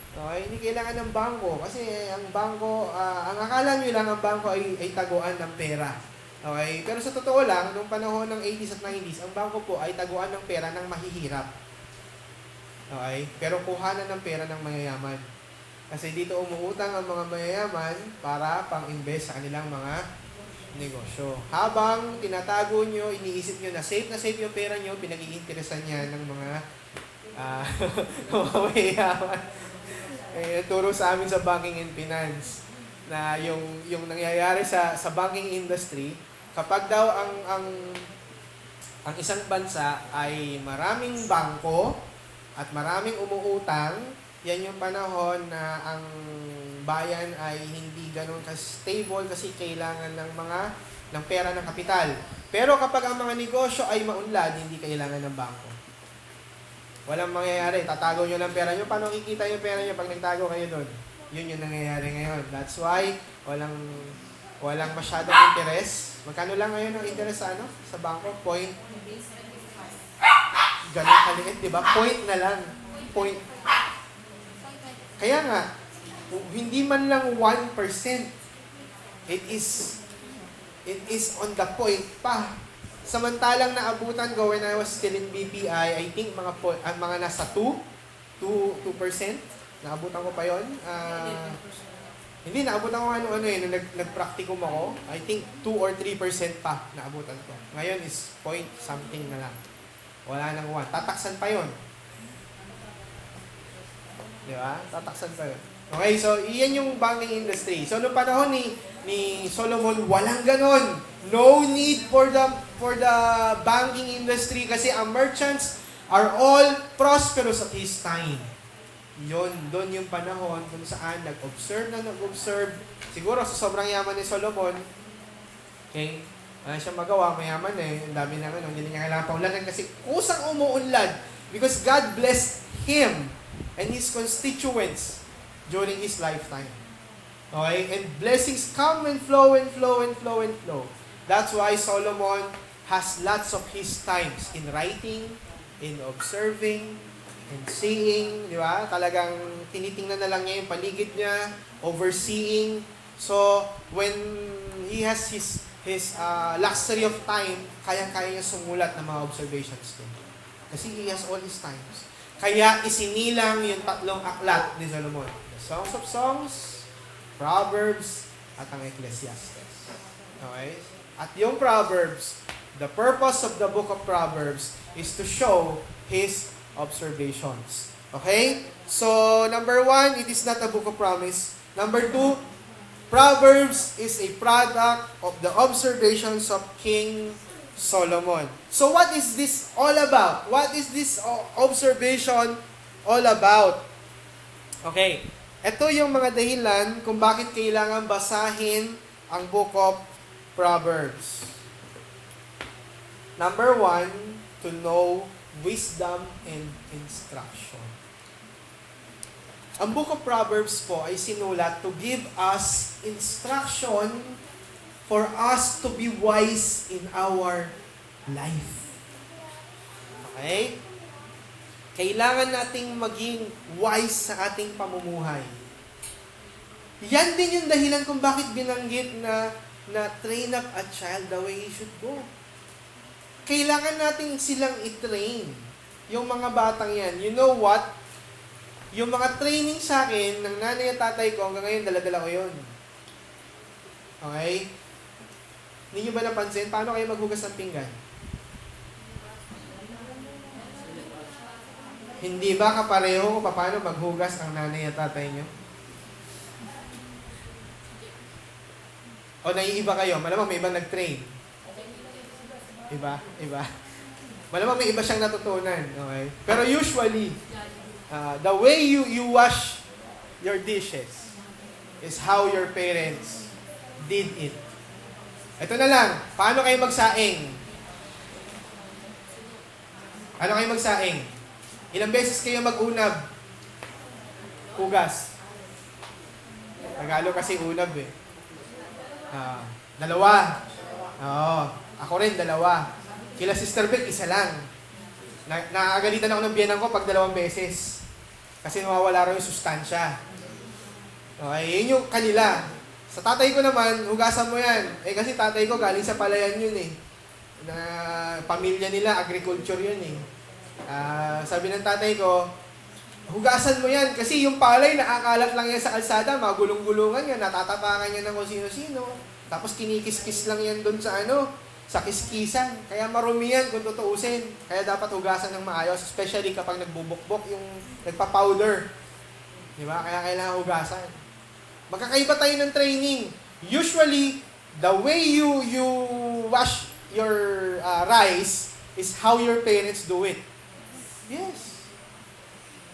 Okay? Hindi kailangan ng bangko. Kasi ang bangko, ang akala nyo lang ang bangko ay taguan ng pera. Okay? Pero sa totoo lang, nung panahon ng 80s at 90s, ang bangko po ay taguan ng pera ng mahihirap. Okay? Pero kuhanan ng pera ng mayayaman. Kasi dito umuutang ang mga mayayaman para pang-invest sa kanilang mga negosyo. Habang tinatago nyo, iniisip nyo na safe yung pera nyo, pinag-iinteresan niya ng mga mayayaman. Turo sa amin sa banking and finance na yung nangyayari sa banking industry, kapag daw ang isang bansa ay maraming bangko at maraming umuutang, yan yung panahon na ang bayan ay hindi ganun ka-stable kasi kailangan ng pera ng kapital. Pero kapag ang mga negosyo ay maunlad, hindi kailangan ng bangko. Walang mangyayari. Tatago nyo lang pera nyo. Paano kikita yung pera nyo pag nagtago kayo doon? Yun yung nangyayari ngayon. That's why, walang masyadong interest. Magkano lang ngayon ang interest sa Sa bangko? Point. Ganun kaliit, di ba? Point na lang. Point. Kaya nga, hindi man lang 1%. It is on the point pa. Samantalang naabutan ko when I was still in BPI, I think mga nasa 2%. Naabutan ko pa yon. Hindi, naabutan ko nung nag-practicum ako. I think 2 or 3% pa naabutan ko. Ngayon is point something na lang. Wala nang 1. Tataksan pa yon. Di ba? Tataksan pa yun. Okay, so iyan yung banking industry. So noong panahon ni Solomon, walang ganon. No need for the banking industry kasi ang merchants are all prosperous at his time. Doon yung panahon kung saan nag-observe. Siguro sa sobrang yaman ni Solomon, okay, wala siyang magawa, mayaman Ang dami naman, hindi niya kailangan paulanan kasi kusang umuunlad because God blessed him and his constituents during his lifetime. Okay? And blessings come and flow and flow and flow and flow. That's why Solomon has lots of his times in writing, in observing, in seeing, di ba? Talagang tinitingnan na lang niya yung paligid niya, overseeing. So, when he has his luxury of time, kayang-kaya niya sumulat ng mga observations din. Kasi he has all his times. Kaya isinilang yung 3 aklat ni Solomon. The Songs of Songs, Proverbs, at ang Ecclesiastes. Okay? At yung Proverbs, the purpose of the book of Proverbs is to show his observations. Okay? So, number 1, it is not a book of promise. Number 2, Proverbs is a product of the observations of King Solomon. So what is this all about? What is this observation all about? Okay. Ito yung mga dahilan kung bakit kailangan basahin ang Book of Proverbs. Number 1, to know wisdom and instruction. Ang Book of Proverbs po ay sinulat to give us instruction for us to be wise in our life. Okay? Kailangan nating maging wise sa ating pamumuhay. Yan din yung dahilan kung bakit binanggit na train up a child the way he should go. Kailangan nating silang i-train. Yung mga batang yan. You know what? Yung mga training sa akin ng nanay at tatay ko, hanggang ngayon dala-dala ko yun. Okay? Hindi nyo ba napansin? Paano kayo maghugas ng pinggan? Hindi ba kapareho kung paano maghugas ang nanay at tatay nyo? O naiiba kayo? Malamang may ibang nag-train. Iba? Malamang may iba siyang natutunan. Okay? Pero usually, the way you wash your dishes is how your parents did it. Ito na lang. Paano kayo magsaing? Paano kayo magsaing? Ilang beses kayo mag-unab? Hugas. Tagalog kasi unab eh. 2. Oo. Ako rin, 2. Kila Sister Beck, 1 lang. Nakagalitan ako ng biyenan ko pag 2 beses. Kasi nawawala raw yung sustansya. Okay, yun yung kanila. Sa tatay ko naman, hugasan mo yan. Kasi tatay ko galing sa palayan yun eh. Na pamilya nila, agriculture yun eh. Sabi ng tatay ko, hugasan mo yan. Kasi yung palay, nakakalat lang yan sa kalsada, magulong-gulungan yan, natatapangan yan ng kung sino-sino. Tapos kinikis-kis lang yan doon sa kiskisan. Kaya marumi yan kung tutuusin. Kaya dapat hugasan ng maayos, especially kapag nagbubukbok, yung nagpa-powder. Diba? Kaya kailangan hugasan. Magkakaiba tayo ng training. Usually, the way you wash your rice is how your parents do it. Yes.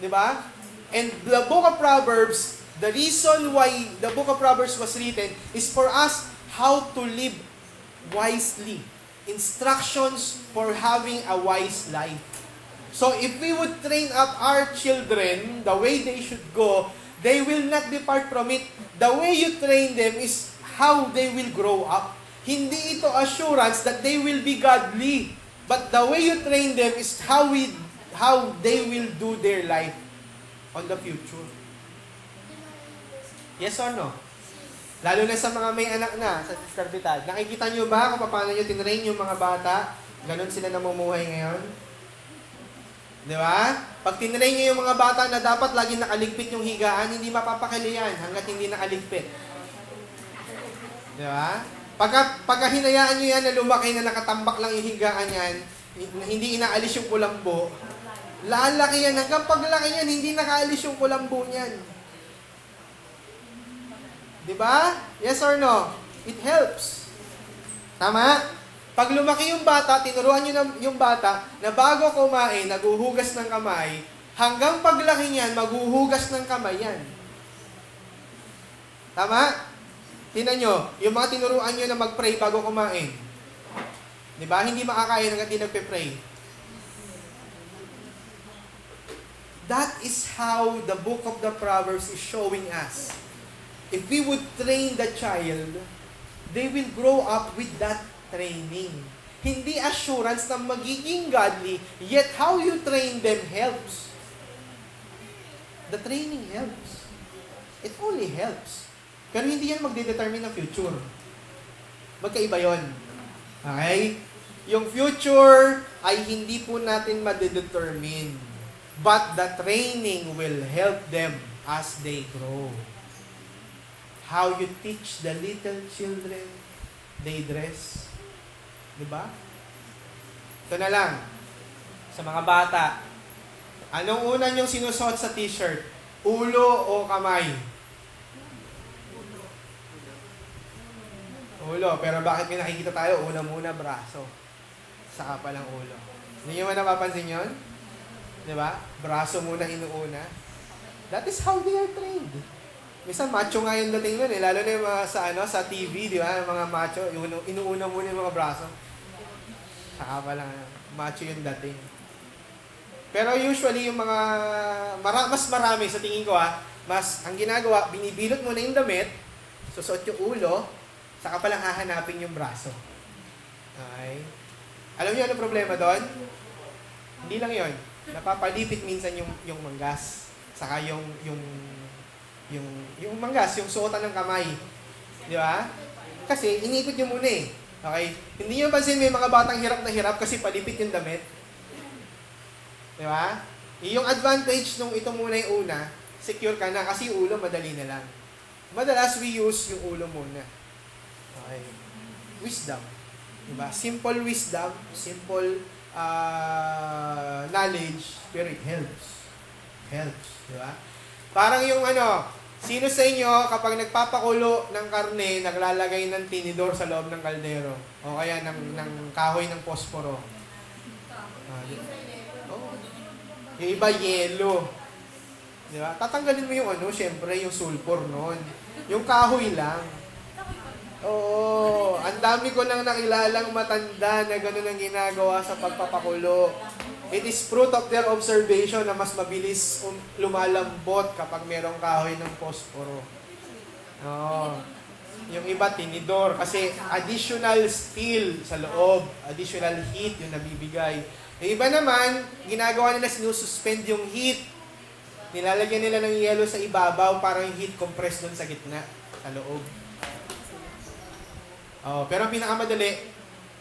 Diba? And the book of Proverbs, the reason why the book of Proverbs was written is for us how to live wisely. Instructions for having a wise life. So if we would train up our children the way they should go, they will not depart from it. The way you train them is how they will grow up. Hindi ito assurance that they will be godly. But the way you train them is how they will do their life on the future. Yes or no? Lalo na sa mga may anak na, sa Sister Vital. Nakikita nyo ba kung paano nyo tinrain yung mga bata? Ganon sila namumuhay ngayon? Di ba? Pag tinrain nyo yung mga bata na dapat lagi nakaligpit yung higaan, hindi mapapakali yan hanggat hindi nakaligpit. Di ba? Pagka hinayaan nyo yan na lumaki na nakatambak lang yung higaan yan, hindi inaalis yung kulambo, lalaki yan. Hanggang paglaki yan, hindi nakaalis yung kulambo niyan. Diba? Yes or no? It helps. Tama? Pag lumaki yung bata, tinuruan nyo yung bata na bago kumain, naguhugas ng kamay, hanggang paglaki niyan, maghuhugas ng kamay yan. Tama? Tingnan nyo, yung mga tinuruan nyo na mag-pray bago kumain. Diba? Hindi makakain hanggang di nagpe-pray. That is how the book of the Proverbs is showing us. If we would train the child, they will grow up with that training. Hindi assurance na magiging godly, yet how you train them helps. The training helps. It only helps. Pero hindi yan magdedetermine ng future. Magkaiba yon. Okay? Yung future ay hindi po natin madedetermine. But the training will help them as they grow. How you teach the little children, they dress. Diba? Ito na lang. Sa mga bata, anong una niyong sinusuot sa t-shirt? Ulo o kamay? Ulo. Pero bakit may nakikita tayo? Una muna, braso. Saka pa lang ulo. Hindi nyo man napapansin yun? Diba? Braso muna inuuna. That is how they are trained. Minsan macho nga yung dating nun eh. Lalo na yung mga sa TV, di ba? Mga macho, inuuna muna yung mga braso. Saka pa lang, macho yung dating. Pero usually yung mga, mas marami sa tingin ko ang ginagawa, binibilot muna yung damit, susuot yung ulo, saka pa lang hahanapin yung braso. Okay? Alam niyo ano problema doon? Hindi lang yon. Napapalipit minsan yung manggas. Saka yung manggas, yung suotan ng kamay. Di ba? Kasi inipit nyo muna eh. Okay? Hindi nyo pansin may mga batang hirap na hirap kasi palipit yung damit. Di ba? Yung advantage nung ito muna yung una, secure ka na kasi ulo madali na lang. Madalas we use yung ulo muna. Okay? Wisdom. Di ba? Simple wisdom, simple knowledge, pero it helps. Helps. Di ba? Parang yung sino sa inyo kapag nagpapakulo ng karne, naglalagay ng tinidor sa loob ng kaldero o kaya ng kahoy ng posporo? Yung iba yelo. Di ba? Tatanggalin mo yung syempre yung sulfur noon. Yung kahoy lang. Oo, ang dami ko nang nakilalang matanda na gano'n ang ginagawa sa pagpapakulo. It is fruit of their observation na mas mabilis lumalambot kapag merong kahoy ng posporo. Oh. Yung iba, tinidor. Kasi additional steel sa loob. Additional heat yung nabibigay. Yung iba naman, ginagawa nila, sinususpend yung heat. Nilalagyan nila ng yelo sa ibabaw para yung heat compress doon sa gitna, sa loob. Oh, pero ang pinakamadali,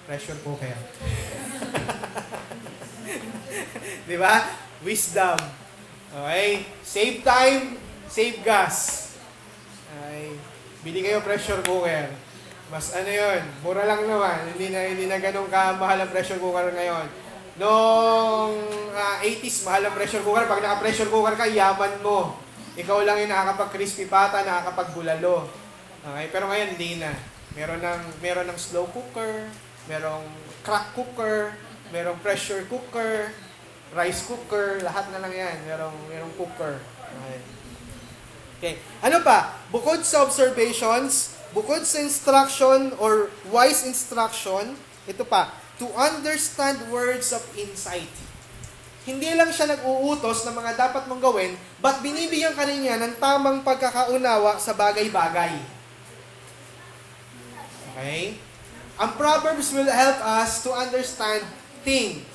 pressure cooker. Di ba? Wisdom. Okay? Save time, save gas. Okay? Bili kayo pressure cooker. Mas yun, mura lang naman. Hindi na ganun kamahal ang pressure cooker ngayon. Noong 80s, mahal ang pressure cooker. Pag naka-pressure cooker ka, yaman mo. Ikaw lang yung nakakapag-crispy pata, nakakapag-bulalo. Okay? Pero ngayon, hindi na. Meron ng slow cooker, merong crack cooker, merong pressure cooker, rice cooker, lahat na lang yan. Merong cooker. Okay. Ano pa? Bukod sa observations, bukod sa instruction or wise instruction, ito pa, to understand words of insight. Hindi lang siya nag-uutos ng mga dapat mong gawin, but binibigyan ka rin niya ng tamang pagkakaunawa sa bagay-bagay. Okay? Ang Proverbs will help us to understand things.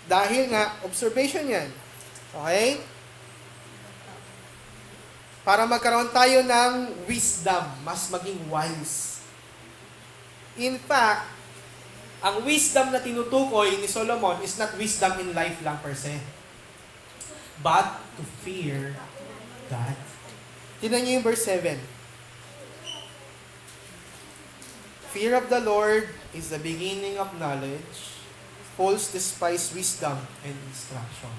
Dahil nga, observation yan. Okay? Para magkaroon tayo ng wisdom, mas maging wise. In fact, ang wisdom na tinutukoy ni Solomon is not wisdom in life lang per se, but to fear God. Tignan niyo yung verse 7. Fear of the Lord is the beginning of knowledge. Fools despise wisdom and instruction.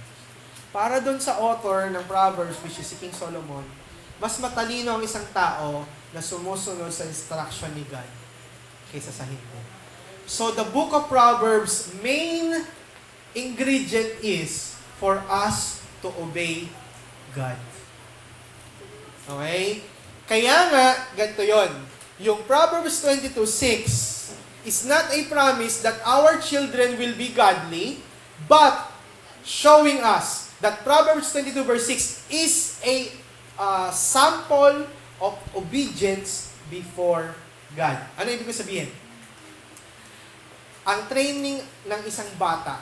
Para doon sa author ng Proverbs, which is si King Solomon, mas matalino ang isang tao na sumusunod sa instruction ni God kaysa sa hindi. So the book of Proverbs, main ingredient is for us to obey God. Okay? Kaya nga, ganito yun. Yung Proverbs 22:6 is not a promise that our children will be godly, but showing us that Proverbs 22 verse 6 is a sample of obedience before God. Ano ibig sabihin? Ang training ng isang bata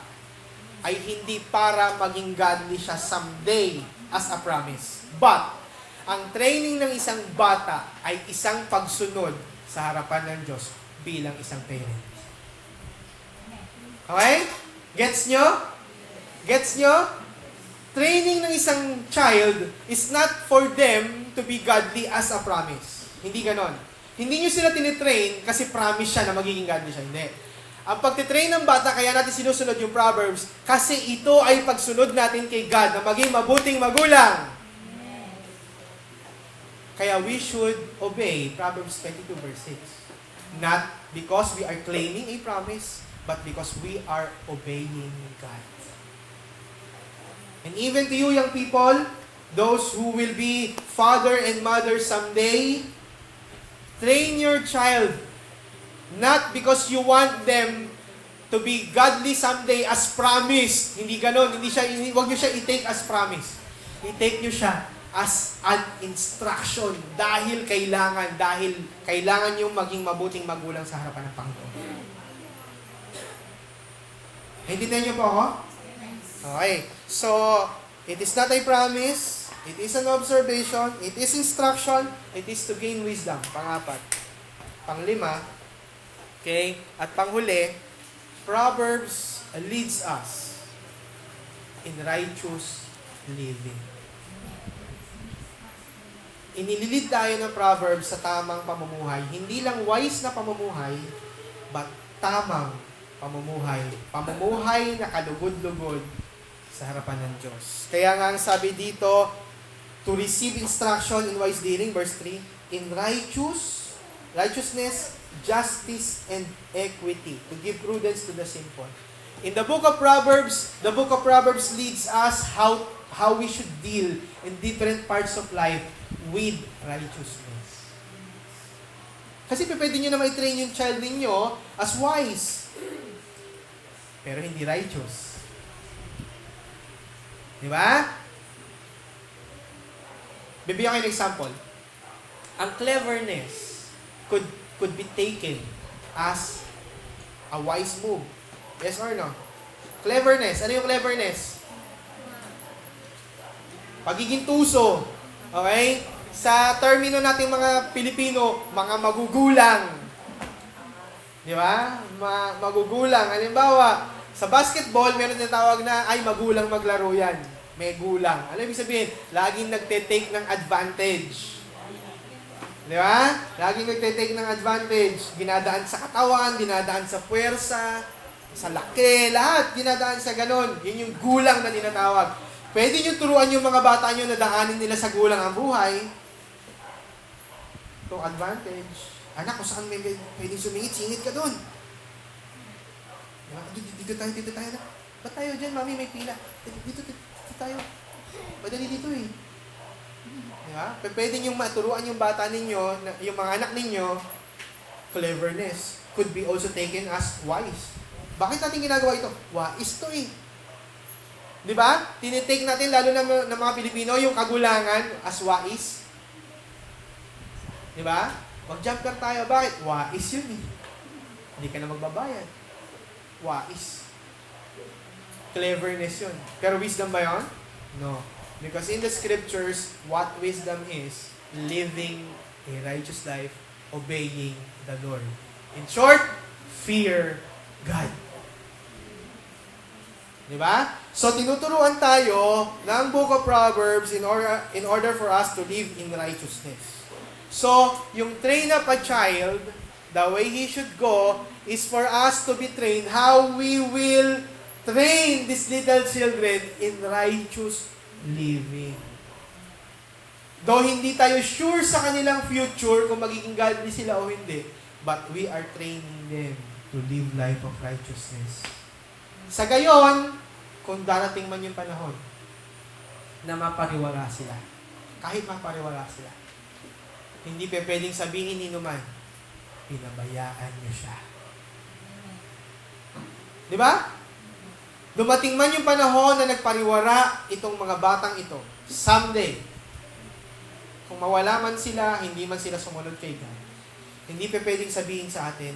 ay hindi para maging godly siya someday as a promise. But, ang training ng isang bata ay isang pagsunod sa harapan ng Diyos bilang isang parent. Okay? Gets nyo? Gets nyo? Training ng isang child is not for them to be godly as a promise. Hindi ganon. Hindi nyo sila tinitrain kasi promise siya na magiging godly siya. Hindi. Ang pagtitrain ng bata, kaya natin sinusunod yung Proverbs, kasi ito ay pagsunod natin kay God na maging mabuting magulang. Kaya we should obey Proverbs 22 verse 6. Not because we are claiming a promise, but because we are obeying God. And even to you young people, those who will be father and mother someday, train your child not because you want them to be godly someday as promised. Hindi ganon. Huwag nyo siya i-take as promise. I-take nyo siya as an instruction dahil kailangan nyo maging mabuting magulang sa harapan ng Panginoon. Naintindihan nyo po ako? Okay. So, it is not a promise. It is an observation. It is instruction. It is to gain wisdom. Pang-apat. Pang-lima. Okay? At panghuli, Proverbs leads us in righteous living. Inililid tayo ng Proverbs sa tamang pamumuhay. Hindi lang wise na pamumuhay, but tamang pamumuhay. Pamumuhay na kalugod-lugod sa harapan ng Diyos. Kaya nga ang sabi dito, to receive instruction in wise dealing, verse 3, in righteousness, justice, and equity, to give prudence to the simple. In the book of Proverbs leads us how we should deal in different parts of life with righteousness. Kasi pwede nyo na mai-train yung child ninyo as wise, pero hindi righteous. Di ba? Bibigyan kayo ng example. Ang cleverness could be taken as a wise move. Yes or no? Cleverness. Ano yung cleverness? Pagiging tuso. Okay? Sa termino natin mga Pilipino, mga magugulang. Di ba? Magugulang. Halimbawa, sa basketball, meron tinatawag na, ay, magulang maglaro yan. May gulang. Ano ibig sabihin? Laging nagte-take ng advantage. Di ba? Laging nagte-take ng advantage. Dinadaan sa katawan, dinadaan sa puwersa, sa laki, lahat. Dinadaan sa ganon. Yun yung gulang na tinatawag. Pwede nyo turuan yung mga bata nyo na daanin nila sa gulang ang buhay. Itong advantage. Anak, kung saan may pwedeng sumingit, singit ka doon. Dito tayo na. Ba't tayo dyan, mami, may pila? Dito tayo. Madali dito eh. Diba? Pwede nyo maturuan yung bata ninyo, yung mga anak ninyo, cleverness could be also taken as wise. Bakit natin ginagawa ito? Wise to eh. Di ba? Tinitake natin, lalo na ng mga Pilipino, yung kagulangan as wais. Di ba? Mag-jump car tayo. Bakit? Wais yun eh. Hindi ka na magbabayad. Wais. Cleverness yun. Pero wisdom ba yun? No. Because in the scriptures, what wisdom is, living a righteous life, obeying the Lord. In short, fear God. Diba? So, tinuturuan tayo ng Book of Proverbs in order for us to live in righteousness. So, yung train up a child, the way he should go, is for us to be trained how we will train these little children in righteous living. Though hindi tayo sure sa kanilang future kung magiging godly sila o hindi, but we are training them to live life of righteousness. Sa gayon, kung darating man yung panahon na mapariwala sila, kahit mapariwala sila, hindi pwedeng sabihin ni numan, pinabayaan niyo siya. Di ba? Dumating man yung panahon na nagpariwara itong mga batang ito, someday, kung mawala man sila, hindi man sila sumunod kay God, hindi pwedeng sabihin sa atin,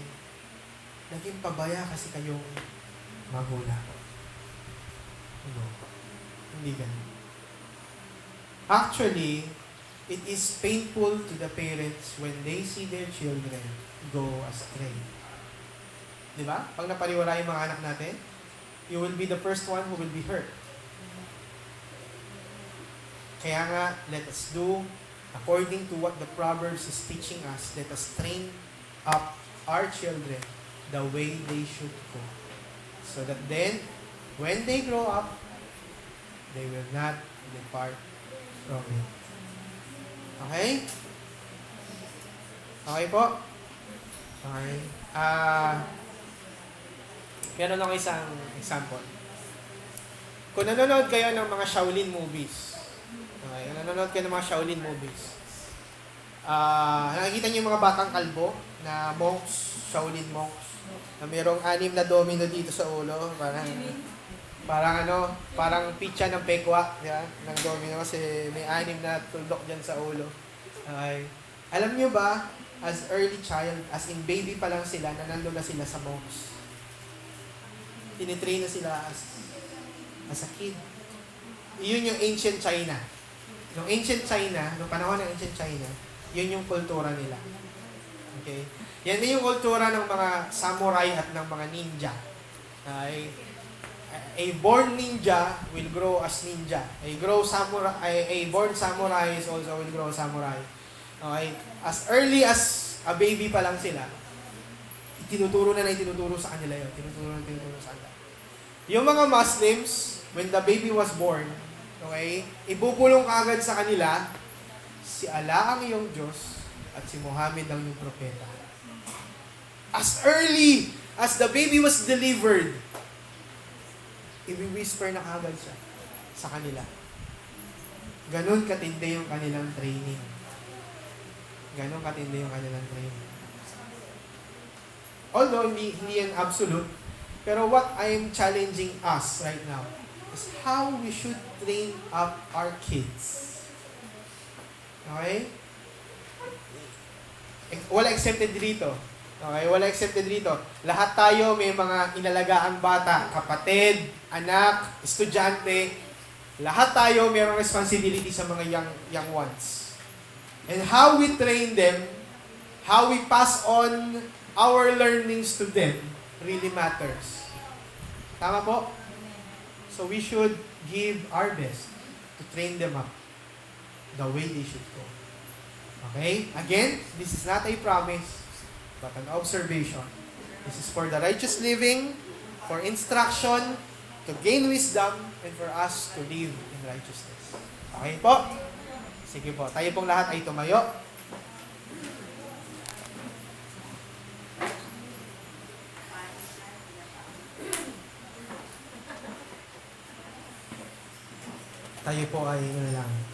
naging pabaya kasi kayong magulang. No. Hindi ganun. Actually, it is painful to the parents when they see their children go astray. Diba? Pag napariwara yung mga anak natin, you will be the first one who will be hurt. Kaya nga, let us do according to what the Proverbs is teaching us. Let us train up our children the way they should go. So that then, when they grow up, they will not depart from it. Okay? Okay po? Okay. Meron ako isang example. Kung nanonood kayo ng mga Shaolin movies, okay, nanonood kayo ng mga Shaolin movies, nakikita niyo yung mga batang kalbo na monks, Shaolin monks, na mayroong 6 na domino dito sa ulo, parang pitcha ng pekwa, yeah, ng domino kasi may 6 na tuldok dyan sa ulo. Okay. Alam niyo ba, as early child, as in baby pa lang sila, na nandun na sila sa monks. Tinitrain na sila as a kid. Iyon yung ancient China. Yung ancient China, noong panahon ng ancient China, yun yung kultura nila. Okay? Yan din yung kultura ng mga samurai at ng mga ninja. Okay? A born ninja will grow as ninja. A born samurai is also will grow samurai. Okay? As early as a baby pa lang sila, tinuturo sa kanila yun. Tinuturo sa kanila. Yung mga Muslims, when the baby was born, okay, ibubulong kaagad sa kanila, si Allah ang iyong Diyos at si Muhammad ang iyong propeta. As early as the baby was delivered, i-whisper na kaagad siya sa kanila. Ganon katindi yung kanilang training. Although, hindi yan absolute, pero what I'm challenging us right now is how we should train up our kids. Okay? Wala accepted dito. Okay? Wala accepted dito. Lahat tayo may mga inalagaang bata, kapatid, anak, estudyante. Lahat tayo mayroong responsibility sa mga young ones. And how we train them, how we pass on our learnings to them really matters. Tama po? So we should give our best to train them up the way they should go. Okay? Again, this is not a promise, but an observation. This is for the righteous living, for instruction, to gain wisdom, and for us to live in righteousness. Okay po? Sige po. Tayo pong lahat ay tumayo. Tayo po ay lang.